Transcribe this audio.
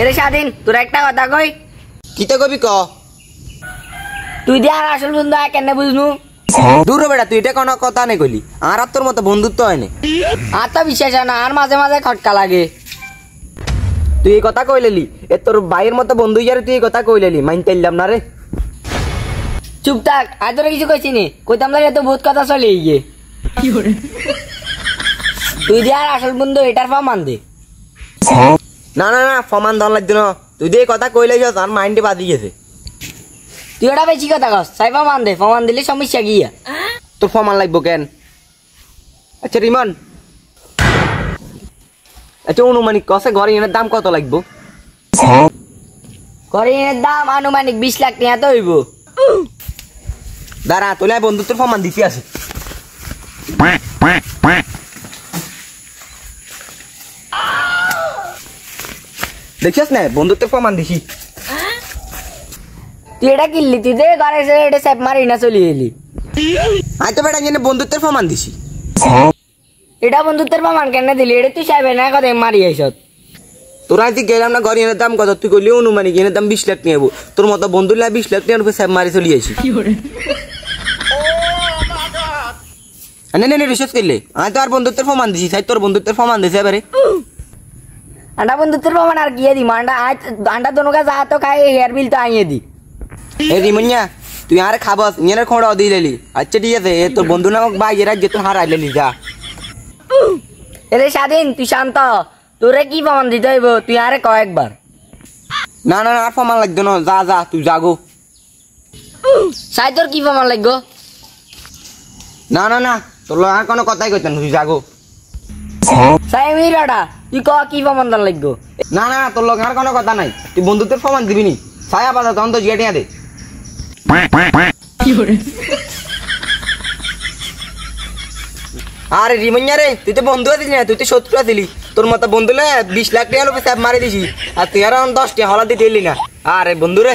এরে স্বাধীন তোর একটা কথা কই কিতা কবি ক তুই দিয়ে আর আসল বন্ধু কেন বুঝনু দূর বেটা তুই এটা কোনো কথা নেই কইলি আর তোর মতো বন্ধুত্ব হয় না আর তো বিশ্বাস হয় না আর মাঝে মাঝে খটকা লাগে তুই এই কথা কইলেলি এ তোর ভাইয়ের মতো বন্ধু যারে তুই এই কথা কইলেলি মাইনতে ইল্লাম না রে চুপ থাক আর তোরা কিছু কইছি নি কইতাম না এত বহুত কথা চলে গিয়ে তুই দিয়ে আর আসল বন্ধু এটার প্রমাণ দে না না না প্রমাণ দেওয়ার লাগতো না তুই দিয়ে এই কথা কইলে যা তার মাইন্ডে বাদি গেছে তুই ওটা বেশি কথা কস চাই প্রমাণ দে প্রমাণ দিলে সমস্যা গিয়া তোর প্রমাণ লাগবো কেন আচ্ছা রিমন আচ্ছা অনুমানিক কসে ঘরে এনে দাম কত লাগবো করিনের দাম আনুমানিক 20 লাখ টাকা তো হইব দাঁড়া তোলে বন্ধুত্বের প্রমাণ দিতে আছে দেখিস না বন্ধুত্বের প্রমাণ দিছি তুই এটা কিনলি তুই দে ঘরে এসে এটা স্যাপ মারি না চলি এলি আমি তো বেটা জেনে বন্ধুত্বের প্রমাণ দিছি এটা বন্ধুত্বের প্রমাণ কেন দিলি এটা তুই সাহেব না কথা মারি আইসত তোরা আজকে গেলাম না ঘরে এনে দাম কত তুই করলি অনুমানিক এনে দাম 20 লাখ নিয়ে তোর মতো বন্ধু 20 লাখ টাকার উপরে স্যাপ মারি চলি আসি রিসার্চ করলে আমি তো আর বন্ধুত্বের প্রমাণ দিছি তাই তোর বন্ধুত্বের প্রমাণ দিছে এবারে আন্ডা বন্ধুত্বের প্রমাণ আর কি দি আন্ডা আন্ডা দোনো কা যা তো খাই হেয়ার বিল তো আইয়ে দি এই রিমনিয়া তুই আর খাবস ইয়ের খোঁড়া দিয়ে লেলি আচ্ছা ঠিক আছে তোর বন্ধু নামক ভাই এরা যে তুই হারাই লেলি যা এরে স্বাধীন তুই শান্ত তোরে কি প্রমাণ দিতে হইব তুই আরে কয়েকবার না না আর প্রমাণ লাগতো না যা যা তুই জাগো সাই তোর কি প্রমাণ লাগবো না না না তোর আর কোনো কথাই কইতেন তুই জাগো সাই মিরাডা তুই ক কি প্রমাণ দান লাগবো না না তোর লোক আর কোনো কথা নাই তুই বন্ধুত্বের প্রমাণ দিবি নি ছায়া পাতা তখন তো জিয়াটিয়া দে আরে রিমনিয়া রে তুই তো বন্ধু দিলি না তুই তো শত্রু দিলি তোর মতো বন্ধু 20 লাখ টাকা লোক মারি দিছি আর তুই আর 10 টাকা হলা দিতে এলি না আরে বন্ধু রে